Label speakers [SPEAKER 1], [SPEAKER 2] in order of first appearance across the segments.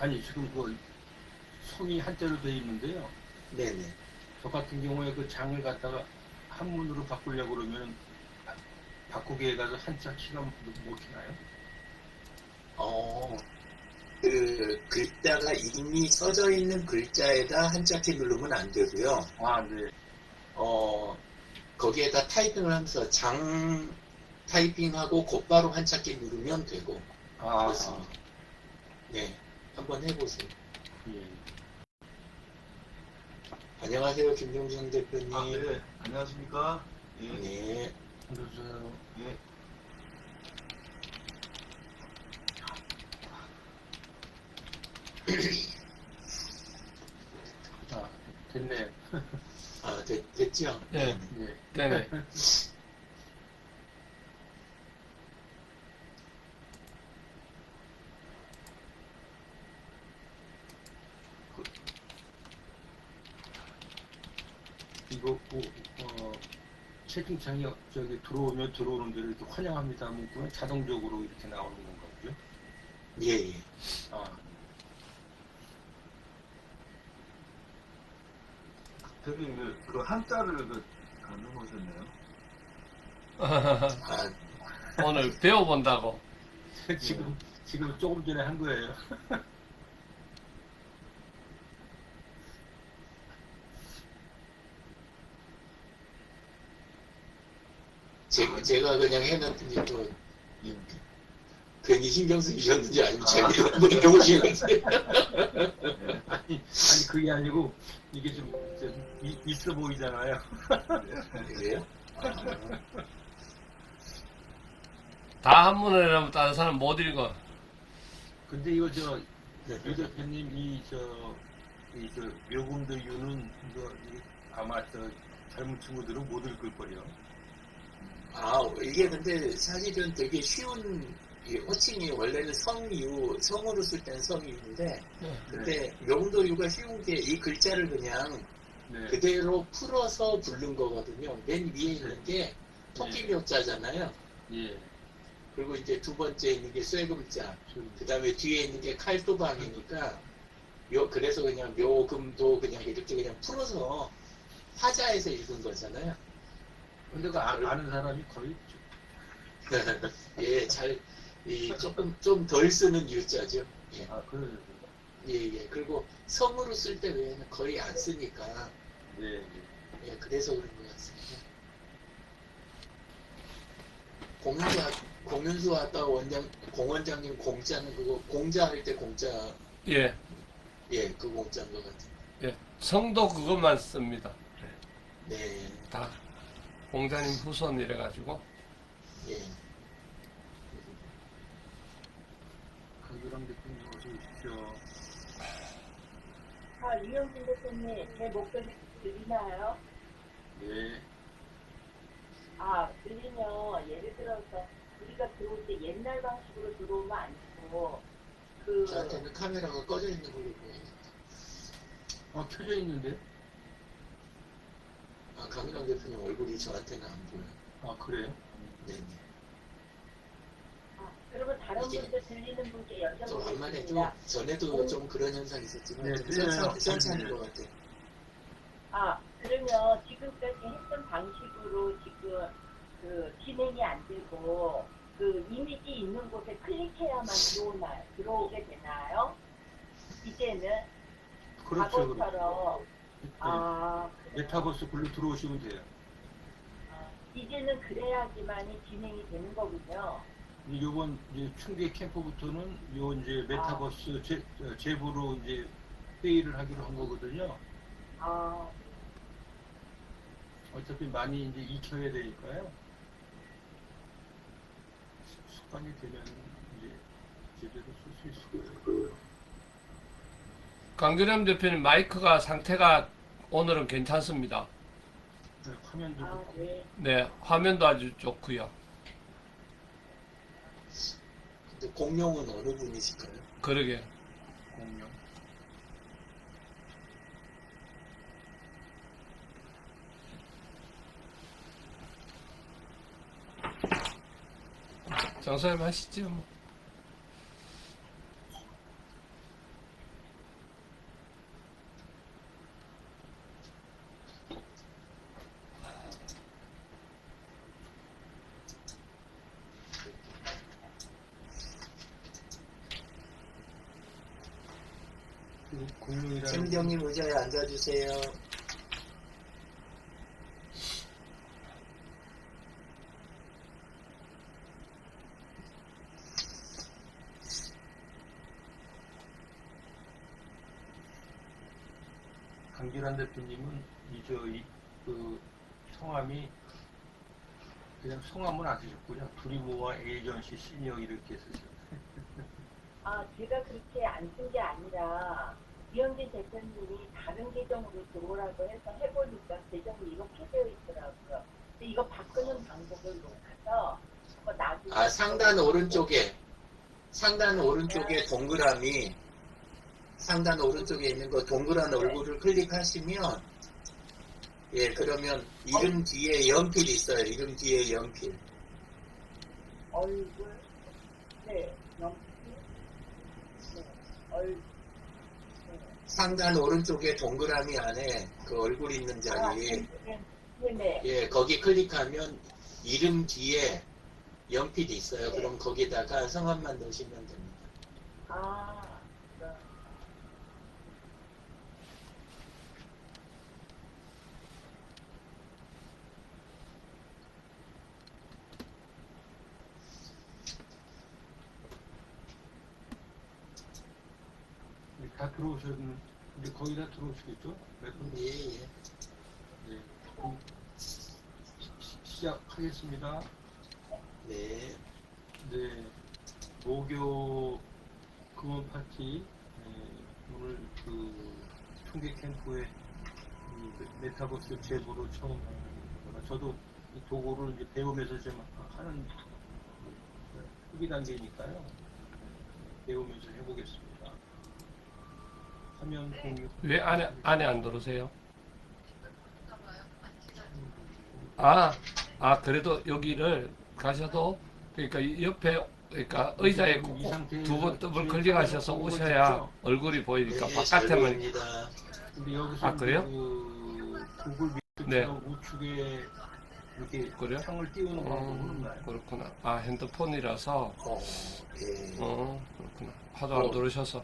[SPEAKER 1] 아니 지금 그 성이 한자로 되어 있는데요.
[SPEAKER 2] 네네.
[SPEAKER 1] 저 같은 경우에 그 장을 갖다가 한문으로 바꾸려고 그러면 바꾸기에 가서 한자 키가 못 키나요?
[SPEAKER 2] 어, 그 글자가 이미 써져 있는 글자에다 한자키 누르면 안 되고요.
[SPEAKER 1] 아, 네.
[SPEAKER 2] 어, 거기에다 타이핑을 하면서 장 타이핑하고 곧바로 한자키 누르면 되고
[SPEAKER 1] 아,
[SPEAKER 2] 그렇습니다. 네, 한번 해보세요.
[SPEAKER 1] 예.
[SPEAKER 2] 안녕하세요, 김종준 대표님.
[SPEAKER 3] 아, 네. 안녕하십니까? 예.
[SPEAKER 2] 네.
[SPEAKER 1] 그래서
[SPEAKER 3] 예.
[SPEAKER 1] 아, 됐네요.
[SPEAKER 2] 아, 됐죠?
[SPEAKER 4] 네.
[SPEAKER 1] 네.
[SPEAKER 4] 네네.
[SPEAKER 1] 이거 채팅창이 저기 들어오면 들어오는 대로 이렇게 환영합니다 문구는 자동적으로 이렇게 나오는 건가 보죠?
[SPEAKER 2] 예, 예.
[SPEAKER 1] 아,
[SPEAKER 3] 대표님, 그 한자를 가는 거셨네요.
[SPEAKER 2] 아,
[SPEAKER 4] 오늘 배워본다고.
[SPEAKER 1] 지금 조금 전에 한 거예요.
[SPEAKER 2] 제가 그냥 해놨더니 또
[SPEAKER 3] 예.
[SPEAKER 2] 괜히 신경 쓰이셨는지 아니면 재미로 한번 해보시는지.
[SPEAKER 1] 아니 그게 아니고 이게 좀 있어 보이잖아요.
[SPEAKER 2] 그래요? 아,
[SPEAKER 4] 다 한문을 하면 다른 사람 못 읽어.
[SPEAKER 1] 근데 이거 유 대표님 이저 묘금도 유는 이거 아마 젊은 친구들은 못 읽을 거예요.
[SPEAKER 2] 이게 근데 사실은 되게 쉬운 이 호칭이 원래는 성유, 성으로 쓸 때는 성유인데, 근데 명도유가 쉬운 게 이 글자를 그냥
[SPEAKER 1] 네.
[SPEAKER 2] 그대로 풀어서 부른 거거든요. 맨 위에 있는 게 토끼묘자잖아요.
[SPEAKER 1] 예.
[SPEAKER 2] 그리고 이제 두 번째 있는 게 쇠금자, 그 다음에 뒤에 있는 게 칼도방이니까, 그래서 그냥 묘금도 그냥 이렇게 그냥 풀어서 화자에서 읽은 거잖아요.
[SPEAKER 1] 근데 그 아는 사람이 거의
[SPEAKER 2] 예, 조금 덜 쓰는 유자죠. 예.
[SPEAKER 1] 그래요.
[SPEAKER 2] 예. 그리고 성으로 쓸 때 외에는 거의 안 쓰니까,
[SPEAKER 1] 네.
[SPEAKER 2] 예, 그래서 그런 것 같습니다. 공연수 아까 공원장님 공자는 그거, 공자 할 때 공자,
[SPEAKER 4] 예.
[SPEAKER 2] 예, 그 공자인 것 같아요.
[SPEAKER 4] 예. 성도 그것만 씁니다.
[SPEAKER 2] 네,
[SPEAKER 4] 다 공자님 후손 이래가지고.
[SPEAKER 2] 예.
[SPEAKER 1] 강규랑 대표님 어서 오십시오.
[SPEAKER 5] 이영진 대표님, 제 목소리 들리나요?
[SPEAKER 1] 네.
[SPEAKER 5] 들리면 예를 들어서 우리가 들어올 때 옛날 방식으로 들어오면 안 되고,
[SPEAKER 2] 저한테는 카메라가 꺼져 있는 걸로 보여요.
[SPEAKER 1] 켜져 있는데?
[SPEAKER 2] 강민환 대표님 얼굴이 저한테는 안 보여요.
[SPEAKER 1] 그래요?
[SPEAKER 2] 네.
[SPEAKER 5] 그러면 다른
[SPEAKER 2] 이게
[SPEAKER 5] 분들 들리는 분께
[SPEAKER 2] 좀 안만해, 좀
[SPEAKER 5] 여쭤보겠습니다.
[SPEAKER 2] 전에도 좀 그런 현상이 있었지만,
[SPEAKER 1] 네,
[SPEAKER 2] 좀
[SPEAKER 1] 들려요.
[SPEAKER 2] 선차는 것 같아요.
[SPEAKER 5] 그러면 지금까지 했던 방식으로 지금 진행이 안 되고, 이미지 있는 곳에 클릭해야만 들어오게 되나요? 이제는
[SPEAKER 1] 그렇죠.
[SPEAKER 5] 과거처럼,
[SPEAKER 1] 메타버스 글로 들어오시면 돼요.
[SPEAKER 5] 이제는 그래야지만이 진행이 되는 거군요.
[SPEAKER 1] 요번 이제 충계 캠프부터는 요 이제 메타버스 제보로 이제 회의를 하기로 한 거거든요. 어차피 많이 이제 익혀야 되니까요. 습관이 되면 이제 제대로 쓸 수 있을 거예요.
[SPEAKER 4] 강규남 대표님 마이크가 상태가 오늘은 괜찮습니다.
[SPEAKER 1] 네, 화면도 좋고.
[SPEAKER 5] 네.
[SPEAKER 4] 네. 화면도 아주 좋고요.
[SPEAKER 2] 근데 공룡은 어느 분이실까요?
[SPEAKER 4] 그러게.
[SPEAKER 1] 공룡.
[SPEAKER 4] 장사님 하시죠. 뭐.
[SPEAKER 1] 그 공룡이라는
[SPEAKER 2] 샘경님 의자에 앉아주세요.
[SPEAKER 1] 강길환 대표님은 그 성함이 그냥 성함은 안 쓰셨군요. 두리모와 에이전시 시니어 이렇게 쓰셨어요.
[SPEAKER 5] 아, 제가 그렇게 안 쓴 게 아니라 이현진 대표님이 다른 계정으로 들어오라고 해서 해보니까 계정이 이렇게 되어 있더라고요. 근데 이거 바꾸는 방법을 몰라서 그거 나중에
[SPEAKER 2] 아, 상단 오른쪽에 동그라미, 상단 오른쪽에 있는 거 동그란 얼굴을 클릭하시면, 예, 그러면 이름 뒤에 연필 있어요. 이름 뒤에 연필.
[SPEAKER 5] 얼굴, 네, 연필, 네, 네.
[SPEAKER 2] 상단 오른쪽에 동그라미 안에 그 얼굴 있는 자리,
[SPEAKER 5] 네.
[SPEAKER 2] 예, 거기 클릭하면 이름 뒤에 연필이 있어요.
[SPEAKER 5] 네.
[SPEAKER 2] 그럼 거기다가 성함만 넣으시면 됩니다.
[SPEAKER 5] 아, 그럼.
[SPEAKER 1] 다 들어오셨는데 거의 다 들어오시겠죠? 몇 분?
[SPEAKER 2] 예, 예.
[SPEAKER 1] 네. 그럼 시작하겠습니다.
[SPEAKER 2] 네.
[SPEAKER 1] 네. 목요 금원 파티 오늘 그 총계 캠프에 이 메타버스 제보로 처음 저도 이 도구를 이제 배우면서 좀 하는 후기 단계니까요. 배우면서 해보겠습니다. 화면 공유.
[SPEAKER 4] 왜 안에 안 들어오세요? 아 그래도 여기를 가셔도 그러니까 이 옆에 그러니까 의자에
[SPEAKER 1] 이 상태에서
[SPEAKER 4] 두 번 더블
[SPEAKER 1] 지금
[SPEAKER 4] 클릭하셔서
[SPEAKER 1] 보고
[SPEAKER 4] 오셔야
[SPEAKER 1] 있죠?
[SPEAKER 4] 얼굴이 보이니까
[SPEAKER 2] 네, 잘
[SPEAKER 4] 바깥에만
[SPEAKER 2] 보입니다.
[SPEAKER 1] 근데 여기서
[SPEAKER 4] 아, 그래요?
[SPEAKER 1] 그 구글
[SPEAKER 4] 네.
[SPEAKER 1] 미트처럼 우측에 이렇게
[SPEAKER 4] 그래요?
[SPEAKER 1] 창을 띄우는 방법은 없나요?
[SPEAKER 4] 그렇구나. 아 핸드폰이라서
[SPEAKER 2] 예.
[SPEAKER 4] 그렇구나. 하도 안 들으셔서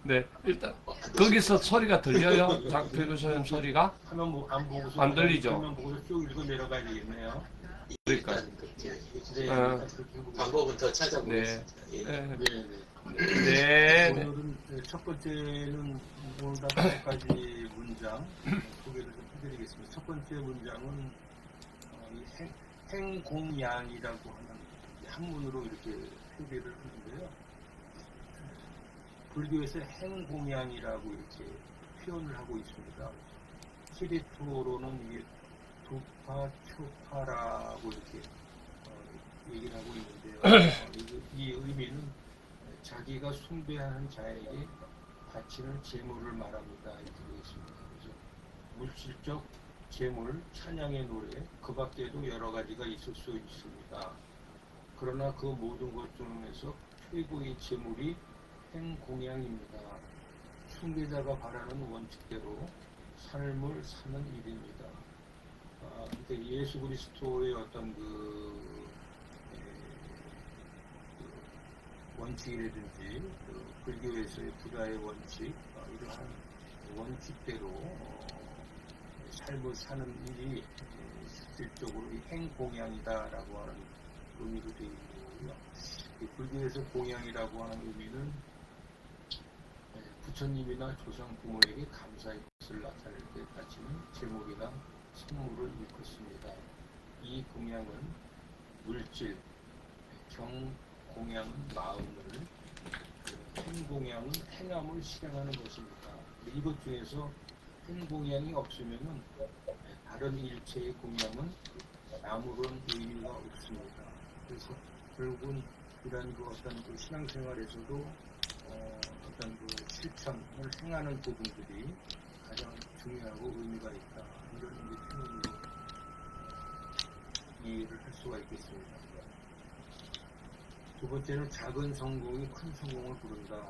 [SPEAKER 4] 네 일단 거기서 소리가 들려요? 장필구 소님 소리가?
[SPEAKER 1] 화면 안 보고서
[SPEAKER 4] 안 들리죠?
[SPEAKER 1] 화면 보고서 쭉 읽어 내려가야 되겠네요.
[SPEAKER 4] 그러니까.
[SPEAKER 2] 일단 그렇게
[SPEAKER 1] 네,
[SPEAKER 4] 아.
[SPEAKER 1] 일단 그렇게 해보겠습니다.
[SPEAKER 2] 방법은 더 찾아보겠습니다. 예.
[SPEAKER 4] 네.
[SPEAKER 1] 네, 네.
[SPEAKER 4] 네.
[SPEAKER 1] 오늘은 첫 번째는 오늘 다섯 가지 문장 소개를 좀 해드리겠습니다. 첫 번째 문장은 이 행공양이라고 하는 한문으로 이렇게 표기를 하는데요. 불교에서 행공양이라고 이렇게 표현을 하고 있습니다. 티베트어로는 이게 두파초파라고 이렇게 얘기를 하고 있는데요. 이 의미는 자기가 숭배하는 자에게 바치는 제물을 말합니다. 이렇게 되어 있습니다. 그래서 물질적 제물, 찬양의 노래, 그 밖에도 여러 가지가 있을 수 있습니다. 그러나 그 모든 것 중에서 최고의 제물이 행공양입니다. 숭배자가 바라는 원칙대로 삶을 사는 일입니다. 그러니까 예수 그리스도의 어떤 그 원칙이라든지 불교에서의 부다의 원칙 이러한 원칙대로 삶을 사는 일이 실질적으로 행공양이다라고 하는 의미로 되어 있고요. 불교에서 공양이라고 하는 의미는 부처님이나 조상 부모에게 감사의 뜻을 나타낼 때 바치는 제목이나 선물을 일컫습니다. 이 공양은 물질, 경공양은 마음을, 행공양은 행함을 실행하는 것입니다. 이것 중에서 행공양이 없으면은 다른 일체의 공양은 아무런 의미가 없습니다. 그래서 결국은 이런 그 어떤 그 신앙생활에서도 어떤 그 실천을 행하는 부분들이 가장 중요하고 의미가 있다. 이런 이제 표현으로 이해를 할 수가 있겠습니다. 두 번째는 작은 성공이 큰 성공을 부른다.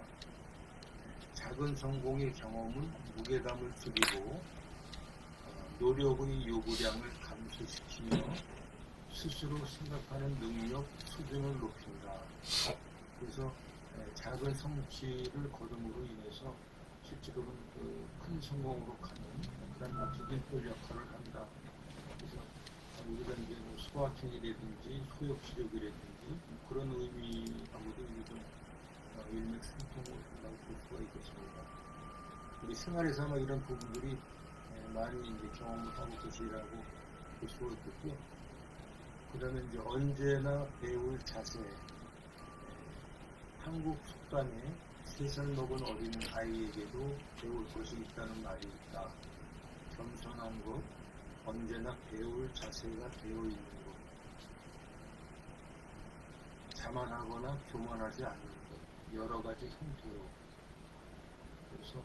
[SPEAKER 1] 작은 성공의 경험은 무게감을 줄이고 노력의 요구량을 감소시키며 스스로 생각하는 능력 수준을 높인다. 그래서 작은 성취를 거둠으로 인해서 실제로는 큰 성공으로 가는 그런 디딤돌 역할을 한다. 그래서 우리가 이제 뭐 소확행이라든지 소욕시력이라든지 그런 의미하고도 좀 일맥상통을 볼 수가 있겠습니다. 우리 생활에서 이런 부분들이 많이 이제 경험을 하고 계시라고 볼 수가 있겠고요. 그다음에 이제 언제나 배울 자세. 한국 속담에 3살 먹은 어린 아이에게도 배울 것이 있다는 말이 있다. 겸손한 것, 언제나 배울 자세가 되어 있는 것, 자만하거나 교만하지 않는 것, 여러 가지 형태로. 그래서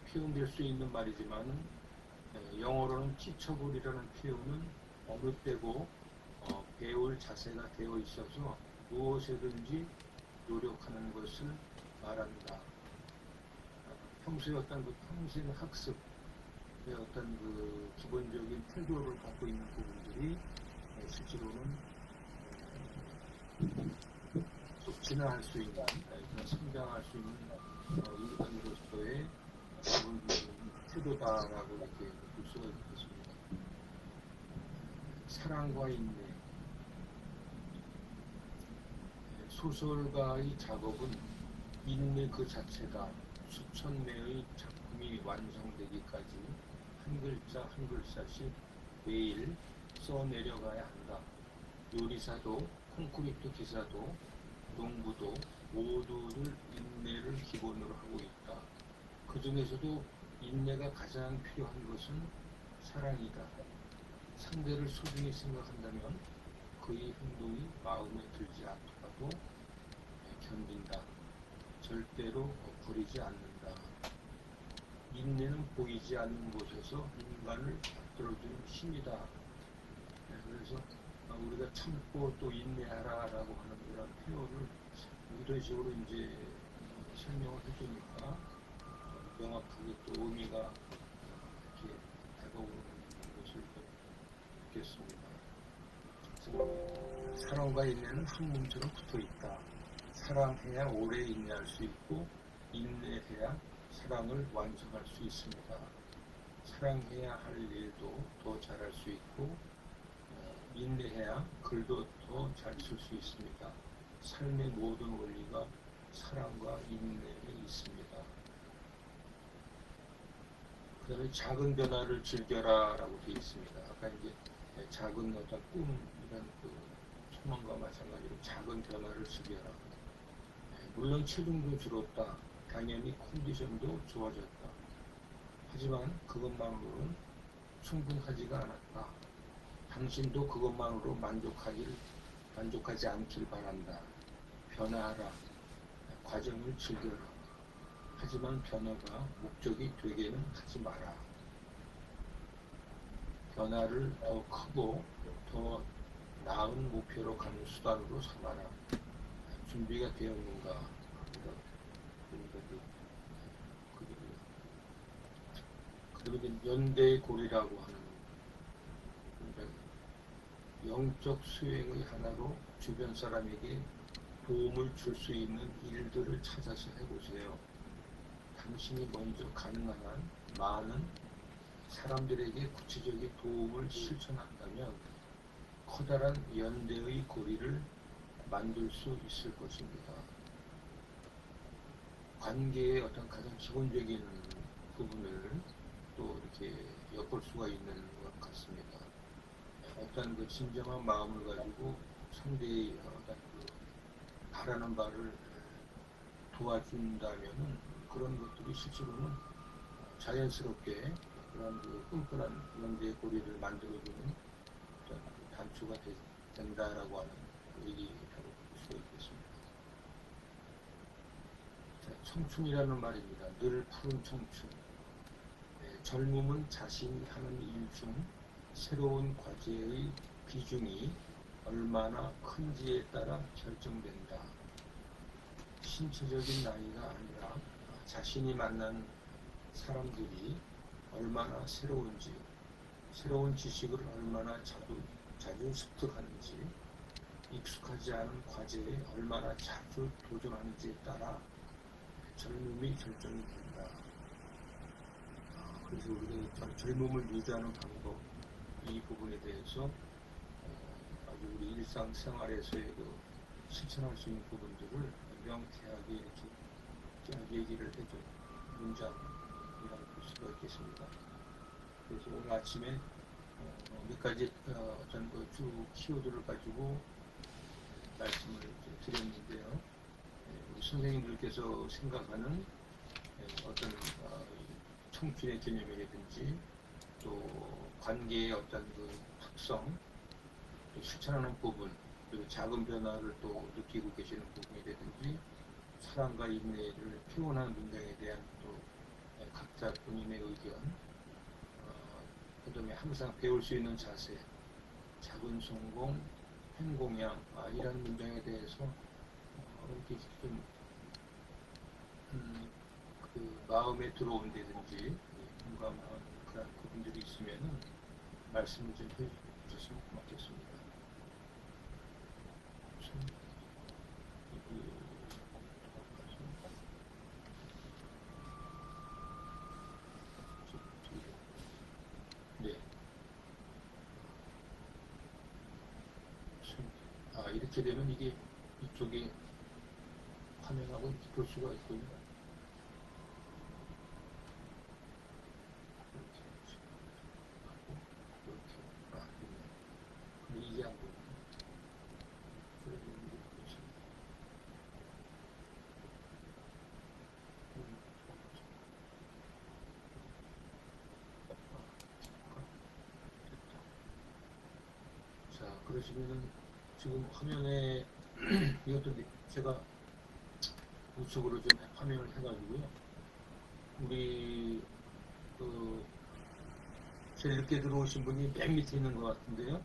[SPEAKER 1] 표현될 수 있는 말이지만 영어로는 teachable이라는 표현은 어긋되고 배울 자세가 되어 있어서 무엇이든지 노력하는 것을 말한다. 평소에 어떤 평생 학습의 어떤 기본적인 태도를 갖고 있는 부분들이 실제로는 속 진화할 수 있는, 성장할 수 있는 인간으로서의 기본적인 태도다라고 이렇게 볼 수가 있겠습니다. 사랑과 인내. 소설가의 작업은 인내 그 자체가 수천 매의 작품이 완성되기까지 한 글자 한 글자씩 매일 써내려가야 한다. 요리사도 콘크리트 기사도 농부도 모두들 인내를 기본으로 하고 있다. 그 중에서도 인내가 가장 필요한 것은 사랑이다. 상대를 소중히 생각한다면 그의 행동이 마음에 들지 않더라도 견딘다. 절대로 버리지 않는다. 인내는 보이지 않는 곳에서 인간을 붙들어주는 힘이다. 그래서 우리가 참고 또 인내하라라고 하는 그런 표현을 이런 식으로 이제 설명을 해주니까 명확하게 또 의미가 이렇게 다가오는 것을 느꼈습니다. 사랑과 인내는 한 몸처럼 붙어 있다. 사랑해야 오래 인내할 수 있고 인내해야 사랑을 완성할 수 있습니다. 사랑해야 할 일도 더 잘할 수 있고 인내해야 글도 더 잘 쓸 수 있습니다. 삶의 모든 원리가 사랑과 인내에 있습니다. 그 다음에 작은 변화를 즐겨라라고 되어 있습니다. 아까 이제 작은 어떤 꿈이란 소망과 마찬가지로 작은 변화를 즐겨라. 물론 체중도 줄었다. 당연히 컨디션도 좋아졌다. 하지만 그것만으로는 충분하지가 않았다. 당신도 그것만으로 만족하지 않길 바란다. 변화하라. 과정을 즐겨라. 하지만 변화가 목적이 되게는 하지 마라. 변화를 더 크고 더 나은 목표로 가는 수단으로 삼아라. 준비가 되었는가? 그리고 연대의 고리라고 하는 영적 수행의 하나로 주변 사람에게 도움을 줄 수 있는 일들을 찾아서 해보세요. 당신이 먼저 가능한 많은 사람들에게 구체적인 도움을 실천한다면 커다란 연대의 고리를 만들 수 있을 것입니다. 관계의 어떤 가장 기본적인 부분을 또 이렇게 엿볼 수가 있는 것 같습니다. 어떤 진정한 마음을 가지고 상대의 어떤 바라는 바를 도와준다면은 그런 것들이 실제로는 자연스럽게 그런 끈끈한 연대의 고리를 만들어주는 어떤 단초가 된다라고 하는 얘기를 볼 수가 있겠습니다. 자, 청춘이라는 말입니다. 늘 푸른 청춘. 젊음은 자신이 하는 일 중 새로운 과제의 비중이 얼마나 큰지에 따라 결정된다. 신체적인 나이가 아니라 자신이 만난 사람들이 얼마나 새로운지, 새로운 지식을 얼마나 자주 습득하는지, 익숙하지 않은 과제에 얼마나 자주 도전하는지에 따라 젊음이 결정이 된다. 그래서 우리가 젊음을 유지하는 방법, 이 부분에 대해서 아주 우리 일상생활에서의 그 실천할 수 있는 부분들을 명쾌하게 이렇게 얘기를 해준 문장이라고 볼 수가 있겠습니다. 그래서 오늘 아침에 몇 가지 어떤 주 키워드를 가지고 말씀을 드렸는데요. 우리 선생님들께서 생각하는 어떤 청춘의 개념이라든지 또 관계의 어떤 그 특성, 또 실천하는 부분, 그리고 작은 변화를 또 느끼고 계시는 부분이라든지 사랑과 인내를 표현하는 문장에 대한 또 각자 본인의 의견, 그다음에 항상 배울 수 있는 자세, 작은 성공, 행공양, 이런 문장에 대해서 이렇게 좀 그 마음에 들어온다든지 공감하는 그런 부분들이 있으면은 말씀을 좀 해주셨으면 고맙겠습니다. 네. 이렇게 되면 이게 이쪽에 화면하고 이렇게 볼 수가 있군요. 근데 이게 안 보이네. 그래도 이렇게 보시면. 자, 그러시면은 지금 화면에 이것도 제가 우측으로 좀 화면을 해가지고요. 우리 제일 늦게 들어오신 분이 맨 밑에 있는 것 같은데요.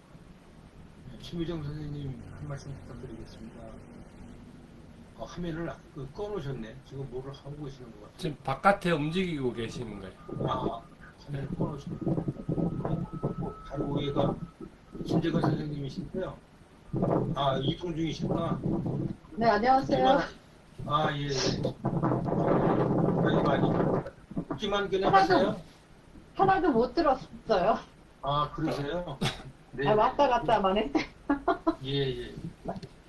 [SPEAKER 1] 심유정 선생님 한 말씀 부탁드리겠습니다. 화면을 꺼놓으셨네. 지금 뭐를 하고 계시는 것 같아요.
[SPEAKER 4] 지금 바깥에 움직이고 계시는 거예요.
[SPEAKER 1] 화면을 꺼놓으셨네. 바로 위에가 김재건 선생님이신데요. 이동 중이시구나.
[SPEAKER 6] 네, 안녕하세요.
[SPEAKER 1] 예. 많이. 듣기만 그냥 하세요?
[SPEAKER 6] 하나도 못 들었어요.
[SPEAKER 1] 그러세요? 네.
[SPEAKER 6] 왔다 갔다만 했어요.
[SPEAKER 1] 예.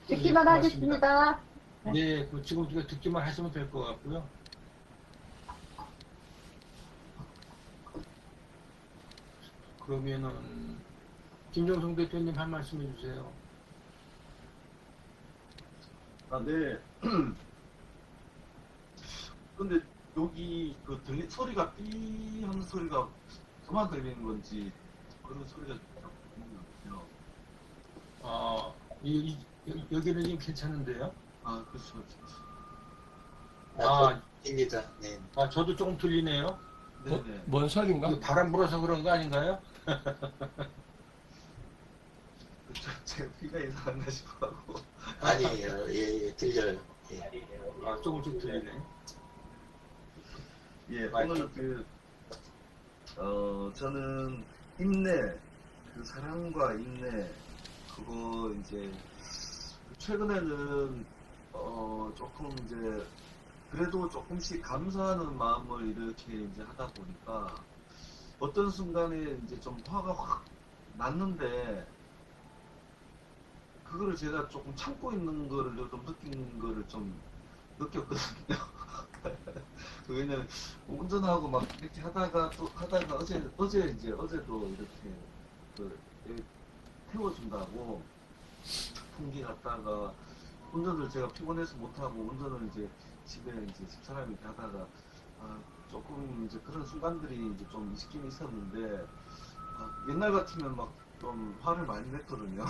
[SPEAKER 6] 듣기만 하겠습니다.
[SPEAKER 1] 네, 지금 우리가 듣기만 하시면 될 것 같고요. 그러면은 김정성 대표님 한 말씀 해주세요.
[SPEAKER 3] 네. 근데 여기 소리가 삐 하는 소리가 저만 들리는 건지 그런 소리가 있는 것 같아요.
[SPEAKER 1] 여기는 지금 괜찮은데요?
[SPEAKER 3] 그렇죠.
[SPEAKER 2] 입니다. 네.
[SPEAKER 1] 저도 조금 들리네요.
[SPEAKER 3] 네네.
[SPEAKER 4] 뭔 소린가?
[SPEAKER 1] 이거 바람 불어서 그런 거 아닌가요?
[SPEAKER 3] 제가 귀가 이상한가 싶어하고.
[SPEAKER 2] 아니에요. 예, 들려요. 예.
[SPEAKER 1] 조금씩 들리네.
[SPEAKER 3] 예, 오늘 저는 인내, 사랑과 인내, 그거 이제, 최근에는, 조금 이제, 그래도 조금씩 감사하는 마음을 이렇게 이제 하다 보니까, 어떤 순간에 이제 좀 화가 확 났는데, 그거를 제가 조금 참고 있는 거를 좀 느낀 거를 좀 느꼈거든요. 왜냐면 운전하고 막 이렇게 하다가 어제도 이렇게 태워준다고 풍기 갔다가 운전을 제가 피곤해서 못하고 운전을 이제 집에 이제 집사람이 하다가 조금 이제 그런 순간들이 이제 좀 있긴 있었는데 옛날 같으면 막 좀 화를 많이 냈거든요.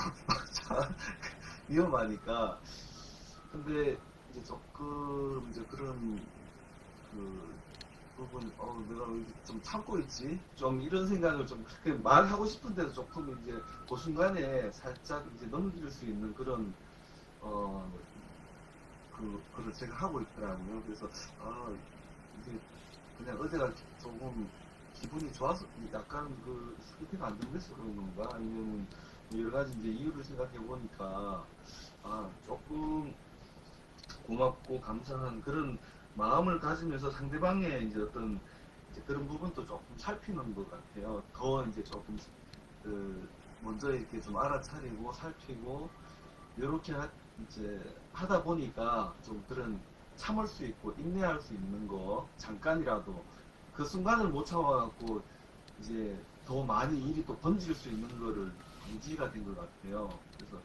[SPEAKER 3] 위험하니까. 근데 이제 조금 이제 그런 부분, 내가 왜 이렇게 좀 참고 있지? 좀 이런 생각을 좀, 말하고 싶은데도 조금 이제 그 순간에 살짝 이제 넘길 수 있는 그런, 그걸 제가 하고 있더라고요. 그래서, 이게 그냥 어제가 조금 기분이 좋아서 약간 소개팅 안 된대서 그런 건가? 아니면 여러 가지 이제 이유를 생각해 보니까, 조금 고맙고 감사한 그런 마음을 가지면서 상대방의 이제 어떤 이제 그런 부분도 조금 살피는 것 같아요. 더 이제 조금 먼저 이렇게 좀 알아차리고 살피고 이렇게 이제 하다 보니까 좀 그런 참을 수 있고 인내할 수 있는 거 잠깐이라도 그 순간을 못 참아갖고 이제 더 많이 일이 또 번질 수 있는 거를 방지가 된 것 같아요. 그래서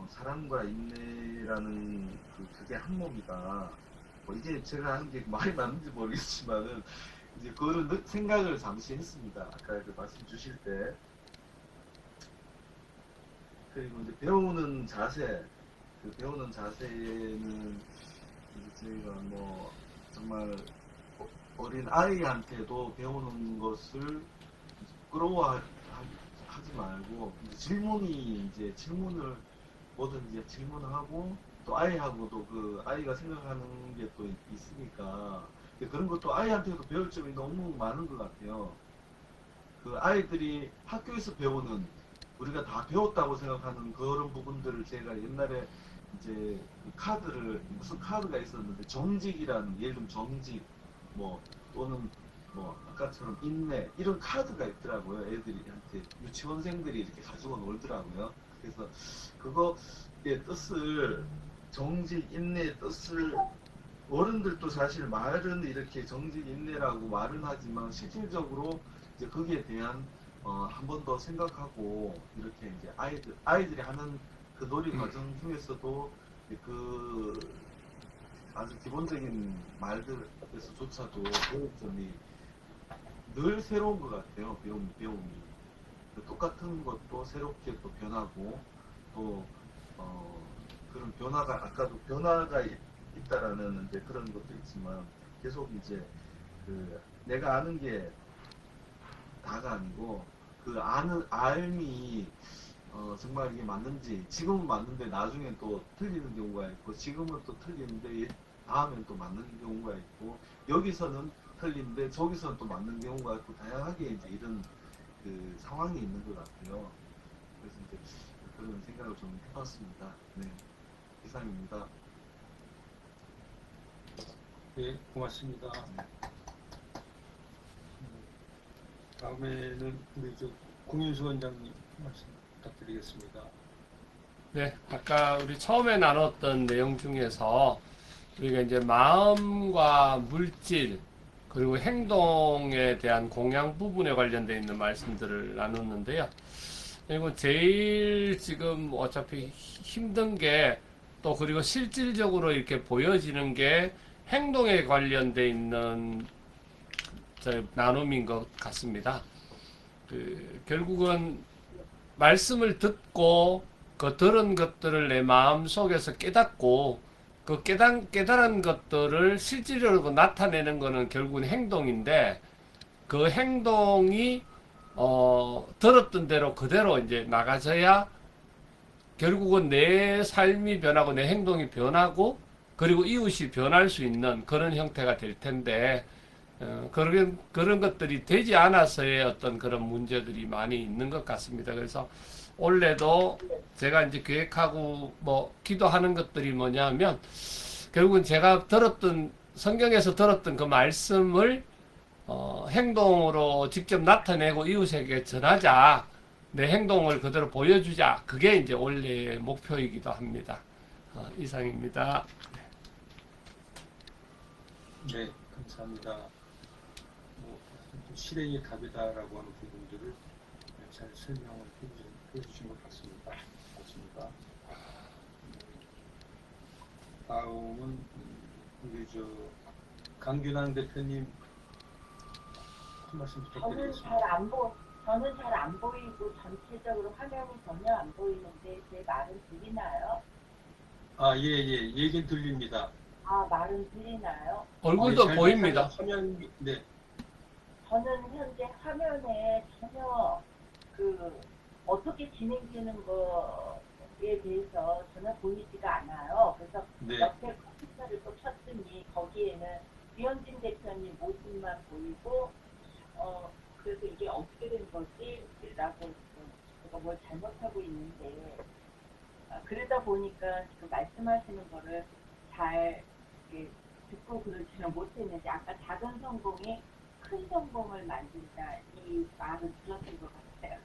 [SPEAKER 3] 사랑과 인내라는 그게 한 몸이다. 이게 제가 하는 게 말이 맞는지 모르겠지만은 이제 그런 생각을 잠시 했습니다. 아까 그 말씀 주실 때. 그리고 이제 배우는 자세, 그 배우는 자세는 이제 저희가 뭐 정말 어린 아이한테도 배우는 것을 부끄러워하지 말고 이제 질문을 뭐든지 질문하고 또 아이하고도 그 아이가 생각하는 게 또 있으니까 그런 것도 아이한테도 배울 점이 너무 많은 것 같아요. 그 아이들이 학교에서 배우는 우리가 다 배웠다고 생각하는 그런 부분들을 제가 옛날에 이제 그 카드를 무슨 카드가 있었는데 정직이라는 예를 들면 정직 뭐 또는 뭐 아까처럼 인내 이런 카드가 있더라고요. 애들이한테 유치원생들이 이렇게 가지고 놀더라고요. 그래서 그거의 뜻을 정직 인내의 뜻을 어른들도 사실 말은 이렇게 정직 인내라고 말은 하지만 실질적으로 이제 거기에 대한 한 번 더 생각하고 이렇게 이제 아이들이 하는 그 놀이 과정 중에서도 그 아주 기본적인 말들에서조차도 배울 점이 늘 새로운 것 같아요. 배움이. 똑같은 것도 새롭게 또 변하고 또 그런 변화가 아까도 변화가 있다라는 이제 그런 것도 있지만 계속 이제 그 내가 아는 게 다가 아니고 그 알미 정말 이게 맞는지 지금은 맞는데 나중에 또 틀리는 경우가 있고 지금은 또 틀리는데 다음엔 또 맞는 경우가 있고 여기서는 틀린데 저기서는 또 맞는 경우가 있고 다양하게 이제 이런 그 상황이 있는 것 같아요. 그래서 이제 그런 생각을 좀 해봤습니다. 네, 이상입니다.
[SPEAKER 1] 네, 고맙습니다. 다음에는 우리 공윤수 원장님 말씀 부탁드리겠습니다.
[SPEAKER 4] 네, 아까 우리 처음에 나눴던 내용 중에서 우리가 이제 마음과 물질 그리고 행동에 대한 공양 부분에 관련되어 있는 말씀들을 나눴는데요. 그리고 제일 지금 어차피 힘든 게 또 그리고 실질적으로 이렇게 보여지는 게 행동에 관련되어 있는 나눔인 것 같습니다. 결국은 말씀을 듣고 그 들은 것들을 내 마음 속에서 깨닫고 그 깨달은 것들을 실질적으로 나타내는 것은 결국은 행동인데 그 행동이 들었던 대로 그대로 이제 나가져야 결국은 내 삶이 변하고 내 행동이 변하고 그리고 이웃이 변할 수 있는 그런 형태가 될 텐데 그런 것들이 되지 않아서의 어떤 그런 문제들이 많이 있는 것 같습니다. 그래서 올해도 제가 이제 계획하고 뭐 기도하는 것들이 뭐냐면 결국은 제가 성경에서 들었던 그 말씀을 행동으로 직접 나타내고 이웃에게 전하자. 내 행동을 그대로 보여주자. 그게 이제 올해의 목표이기도 합니다. 이상입니다.
[SPEAKER 1] 네, 감사합니다. 뭐, 실행이 답이다라고 하는 부분들을 잘 설명을 해주신 것 같습니다. 맞습니다. 다음은 우리 강균환 대표님 한 말씀 부탁드리겠습니다.
[SPEAKER 5] 저는 잘 안 보이고 전체적으로 화면이 전혀 안 보이는데 제 말은 들리나요?
[SPEAKER 1] 예, 얘기는 들립니다.
[SPEAKER 5] 말은 들리나요?
[SPEAKER 4] 얼굴도
[SPEAKER 1] 잘
[SPEAKER 4] 보입니다.
[SPEAKER 1] 화면, 네.
[SPEAKER 5] 저는 현재 화면에 전혀 어떻게 진행되는 거에 대해서 전혀 보이지가 않아요. 그래서
[SPEAKER 1] 네.
[SPEAKER 5] 옆에 컴퓨터를 또 켰더니 거기에는 류현진 대표님 모습만 보이고 그래서 이게 어떻게 된 거지? 라고 제가 뭘 잘못하고 있는데 그러다 보니까 지금 말씀하시는 거를 잘 이렇게 듣고 그러지는 못했는데 아까 작은 성공이 큰 성공을 만든다 이 말을 들었던 것 같아요.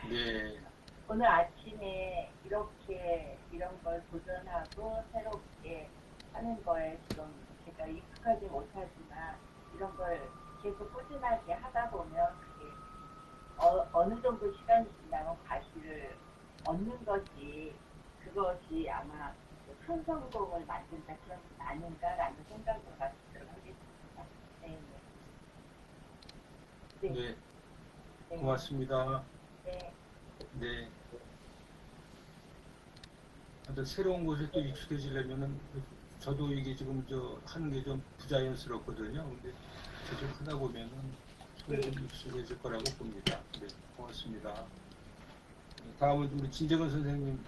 [SPEAKER 1] 네.
[SPEAKER 5] 오늘 아침에 이렇게 이런 걸 도전하고 새롭게 하는 거에 좀 제가 익숙하지 못하지만 이런 걸 계속 꾸준하게 하다 보면 그게 어느 정도 시간이 지나면 과실을 얻는 것이 그것이 아마 큰 성공을 만든다 그런 게 아닌가라는 생각을 가지도록 하겠습니다. 네. 네.
[SPEAKER 1] 네.
[SPEAKER 5] 네.
[SPEAKER 1] 고맙습니다.
[SPEAKER 5] 네.
[SPEAKER 1] 네. 하여튼 새로운 곳에 또 익숙해지려면은 저도 이게 지금 하는 게 좀 부자연스럽거든요. 근데 계속 하다 보면은 손에 좀 익숙해질 거라고 봅니다. 네. 고맙습니다. 네, 다음은 우리 진정은 선생님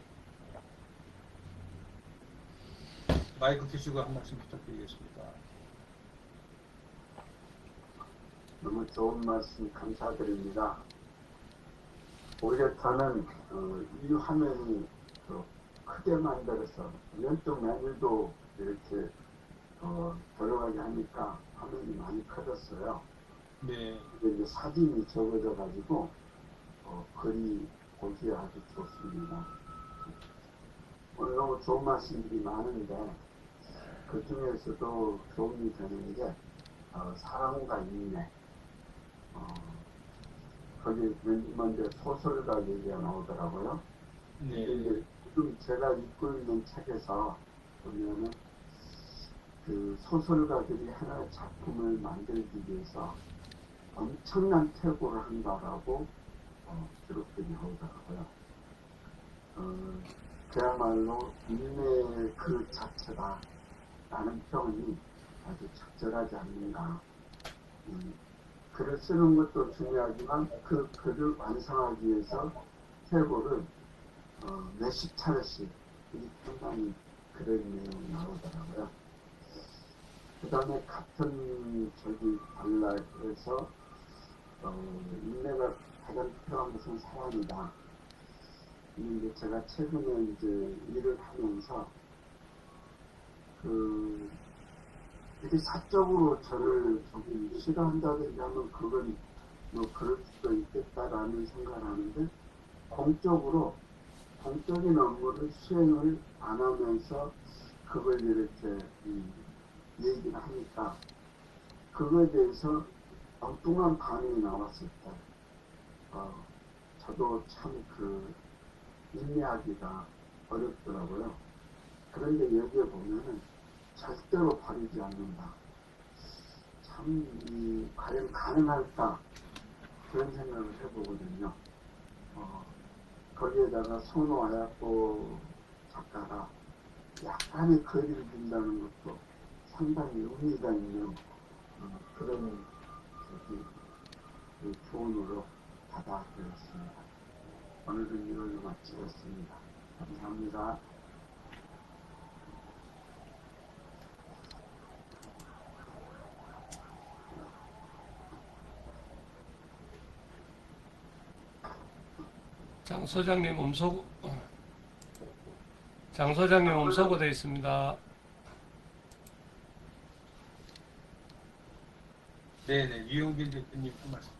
[SPEAKER 1] 마이크 켜시고 한 말씀 부탁드리겠습니다.
[SPEAKER 7] 너무 좋은 말씀 감사드립니다. 오히려 저는 이 화면이 더 크게 만들어서 왼쪽 메뉴도 이렇게 들어가게 하니까 화면이 많이 커졌어요.
[SPEAKER 1] 네.
[SPEAKER 7] 근데 이제 사진이 적어져 가지고 글이 보기에 아주 좋습니다. 오늘 너무 좋은 말씀들이 많은데 그 중에서도 도움이 되는 게 사랑과 인내. 거기 먼저 소설가 얘기가 나오더라고요.
[SPEAKER 1] 네.
[SPEAKER 7] 이제 지금 제가 읽고 있는 책에서 보면은 그 소설가들이 하나의 작품을 만들기 위해서 엄청난 퇴고를 한다라고 기록들이 나오더라고요. 그야말로 인내의 그 자체다 라는 표현이 아주 적절하지 않는가. 글을 쓰는 것도 중요하지만 그 글을 완성하기 위해서 퇴고를 몇십 차례씩 이 상당히 그런 내용이 나오더라고요. 그 다음에 같은 전라에서 인내가 가장 필요한 것은 사랑이다. 이게 제가 최근에 이제 일을 하면서 이렇게 사적으로 저를 싫어한다든지 하면 그건 뭐 그럴 수도 있겠다라는 생각을 하는데 공적인 업무를 수행을 안 하면서 그걸 이렇게 얘기를 하니까 그거에 대해서 엉뚱한 반응이 나왔을 때 저도 참 인내하기가 어렵더라고요. 그런데 여기에 보면은 절대로 버리지 않는다. 참 과연 가능할까 그런 생각을 해보거든요. 거기에다가 손호 아야코 작가가 약간의 거리를 둔다는 것도 상당히 의미가 있는 그런 교훈으로 받아들였습니다. 오늘은 이걸로 마치겠습니다. 감사합니다.
[SPEAKER 4] 장 소장님 음소거 되어 있습니다.
[SPEAKER 1] 네네. 유용빈 대표님 한 말씀.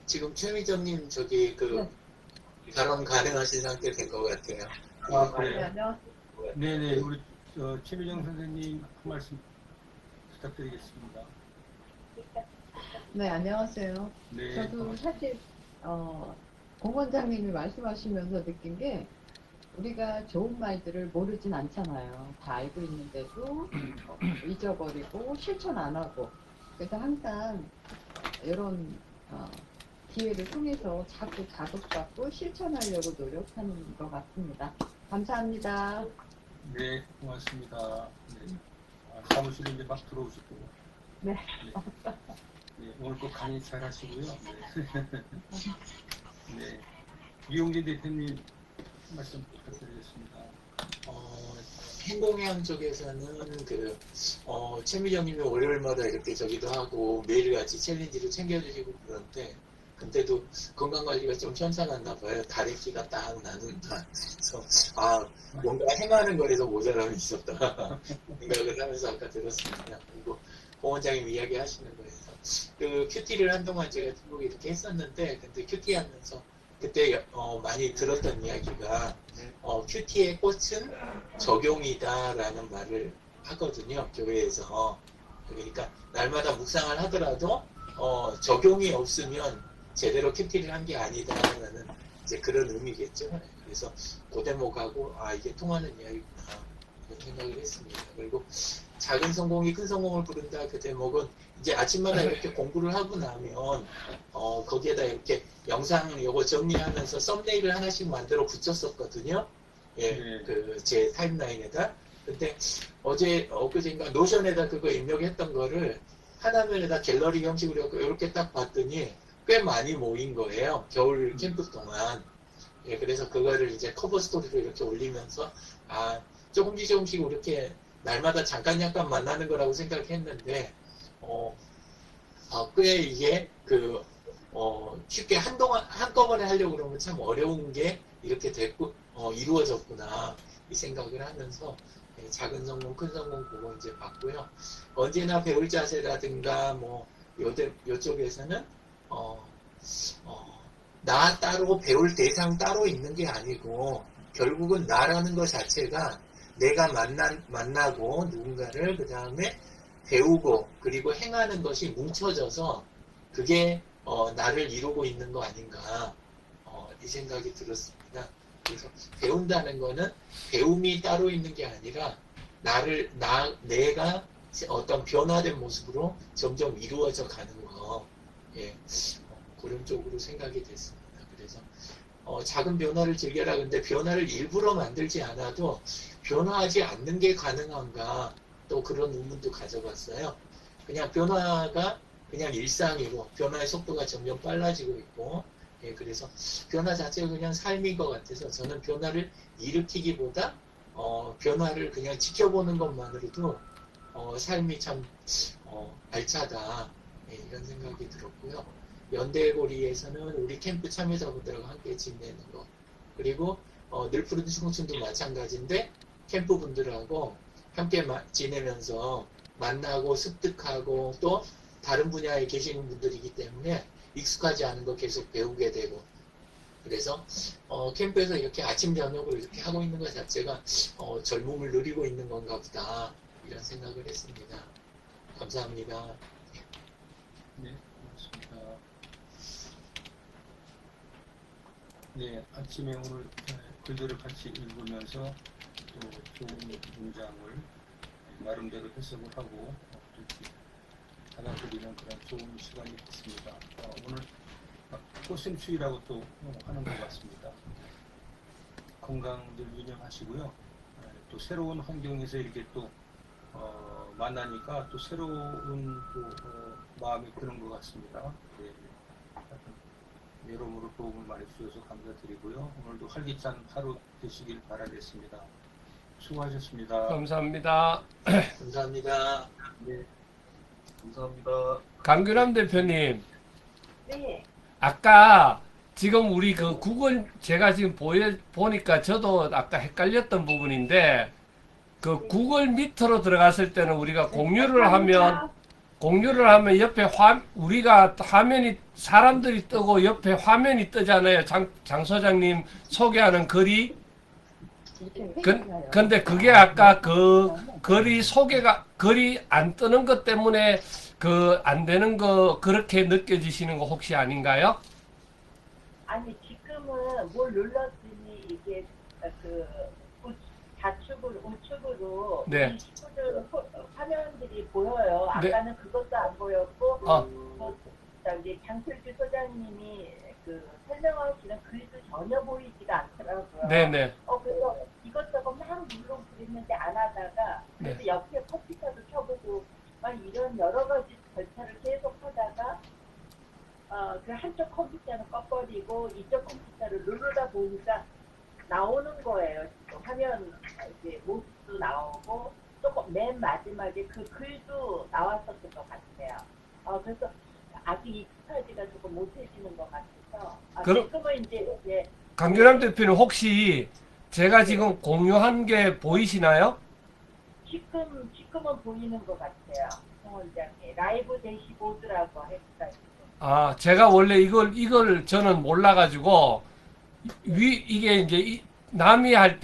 [SPEAKER 2] 지금 최미정님 발언 가능하신 상태 된 것 같아요.
[SPEAKER 1] 아,
[SPEAKER 6] 네,
[SPEAKER 1] 그래요?
[SPEAKER 6] 안녕하세요.
[SPEAKER 1] 네네. 우리 최미정 선생님 한 말씀 부탁드리겠습니다.
[SPEAKER 6] 네, 안녕하세요.
[SPEAKER 1] 네.
[SPEAKER 6] 저도 사실 공 원장님이 말씀하시면서 느낀 게 우리가 좋은 말들을 모르진 않잖아요. 다 알고 있는데도 잊어버리고 실천 안 하고 그래서 항상 이런 기회를 통해서 자꾸 자극받고 실천하려고 노력하는 것 같습니다. 감사합니다.
[SPEAKER 1] 네, 고맙습니다. 네. 사무실에 이제 막 들어오시고.
[SPEAKER 6] 네.
[SPEAKER 1] 네, 오늘 꼭 강의 잘 하시고요. 네. 네. 유용진 대표님 말씀 부탁드리겠습니다.
[SPEAKER 2] 행동향 쪽에서는 최미정님이 월요일마다 이렇게 저기도 하고 매일같이 챌린지를 챙겨주시고 그런데 근데도 건강관리가 좀 현상났나 봐요. 다래끼가 딱 나는다. 그래서 뭔가 행하는 거에서 모자람이 있었다 생각을 하면서 아까 들었습니다. 그리고 홍 원장님 이야기하시는 거에서 그 큐티를 한동안 제가 중국에 이렇게 했었는데, 근데 큐티 하면서 그때 많이 들었던 이야기가 큐티의 꽃은 적용이다라는 말을 하거든요, 교회에서. 그러니까 날마다 묵상을 하더라도 적용이 없으면 제대로 큐티를 한 게 아니다라는 이제 그런 의미겠죠. 그래서 그 대목하고 이게 통하는 이야기구나 이런 생각을 했습니다. 그리고 작은 성공이 큰 성공을 부른다 그 대목은 이제 아침마다 이렇게 공부를 하고 나면 거기에다 이렇게 영상 요거 정리하면서 썸네일을 하나씩 만들어 붙였었거든요. 예,
[SPEAKER 1] 네.
[SPEAKER 2] 그 제 타임라인에다. 근데 엊그제인가 노션에다 그거 입력했던 거를 하나면에다 갤러리 형식으로 이렇게 딱 봤더니 꽤 많이 모인 거예요. 겨울 캠프 동안. 예, 그래서 그거를 이제 커버 스토리로 이렇게 올리면서 조금씩 이렇게 날마다 잠깐 만나는 거라고 생각했는데 꽤 이게 쉽게 한꺼번에 하려고 그러면 참 어려운 게 이렇게 됐고 이루어졌구나 이 생각을 하면서 작은 성공, 큰 성공 그거 이제 봤고요. 언제나 배울 자세라든가 뭐 요쪽에서는 나 따로 배울 대상 따로 있는 게 아니고 결국은 나라는 것 자체가 내가 만나고 누군가를 그 다음에 배우고 그리고 행하는 것이 뭉쳐져서 그게 나를 이루고 있는 거 아닌가 이 생각이 들었습니다. 그래서 배운다는 거는 배움이 따로 있는 게 아니라 내가 어떤 변화된 모습으로 점점 이루어져 가는 거, 예, 그런 쪽으로 생각이 됐습니다. 그래서 작은 변화를 즐겨라. 근데 변화를 일부러 만들지 않아도 변화하지 않는 게 가능한가 또 그런 의문도 가져봤어요. 그냥 변화가 그냥 일상이고 변화의 속도가 점점 빨라지고 있고 예, 그래서 변화 자체가 그냥 삶인 것 같아서 저는 변화를 일으키기보다 변화를 그냥 지켜보는 것만으로도 삶이 참 알차다 예, 이런 생각이 들었고요. 연대고리에서는 우리 캠프 참여자분들하고 함께 지내는 거 그리고 늘푸른 청춘도 마찬가지인데 캠프 분들하고 함께 지내면서 만나고 습득하고 또 다른 분야에 계시는 분들이기 때문에 익숙하지 않은 거 계속 배우게 되고 그래서 캠프에서 이렇게 아침 저녁으로 이렇게 하고 있는 것 자체가 젊음을 누리고 있는 건가 보다 이런 생각을 했습니다. 감사합니다.
[SPEAKER 1] 네, 고맙습니다. 네, 아침에 오늘 글들을 같이 읽으면서 또 좋은 문장을 나름대로 해석을 하고 이렇게 받아들이는 그런 좋은 시간이 됐습니다. 오늘 꽃샘추위라고 또 하는 것 같습니다. 건강들 유념하시고요. 또 새로운 환경에서 이렇게 또 만나니까 또 새로운 또 마음이 드는 것 같습니다. 네. 여러모로 도움을 많이 주셔서 감사드리고요. 오늘도 활기찬 하루 되시길 바라겠습니다. 수고하셨습니다.
[SPEAKER 4] 감사합니다.
[SPEAKER 2] 감사합니다.
[SPEAKER 1] 네.
[SPEAKER 3] 감사합니다.
[SPEAKER 4] 강규남 대표님,
[SPEAKER 5] 네.
[SPEAKER 4] 아까 지금 우리 그 구글 제가 지금 보니까 저도 아까 헷갈렸던 부분인데 그 구글 미터로 들어갔을 때는 우리가 공유를 하면 옆에 우리가 화면이 사람들이 뜨고 옆에 화면이 뜨잖아요. 장 소장님 소개하는 글이. 근데 그게 아까 그 글이 안 뜨는 것 때문에 그 안 되는 거 그렇게 느껴지시는 거 혹시 아닌가요?
[SPEAKER 5] 아니 지금은 뭘 눌렀더니 이게 그 우측으로
[SPEAKER 4] 네.
[SPEAKER 5] 우리 식구들 화면들이 보여요.
[SPEAKER 4] 네.
[SPEAKER 5] 아까는 그것도 안 보였고 저기 장철규 소장님이 그 설명하시는 글도 전혀 보이지가 않더라고요.
[SPEAKER 4] 네네.
[SPEAKER 5] 그래서 이것저것 막 누르고 그랬는데 안 하다가 그래서
[SPEAKER 4] 네.
[SPEAKER 5] 옆에 컴퓨터도 켜보고 막 이런 여러 가지 절차를 계속 하다가 그 한쪽 컴퓨터는 꺼버리고 이쪽 컴퓨터를 누르다 보니까 나오는 거예요. 화면 이제 모습도 나오고 조금 맨 마지막에 그 글도 나왔었을 것 같아요. 그래서 아직 익숙하지가 조금 못해지는 것 같아서
[SPEAKER 4] 그럼-
[SPEAKER 5] 지금은 이제
[SPEAKER 4] 강규남 대표는 혹시 제가 지금 공유한 게 보이시나요?
[SPEAKER 5] 지금은 보이는 것 같아요. 송 원장님 라이브 대시보드라고 해가지고
[SPEAKER 4] 아, 제가 원래 이걸 저는 몰라가지고, 이게 이제 남이 할 때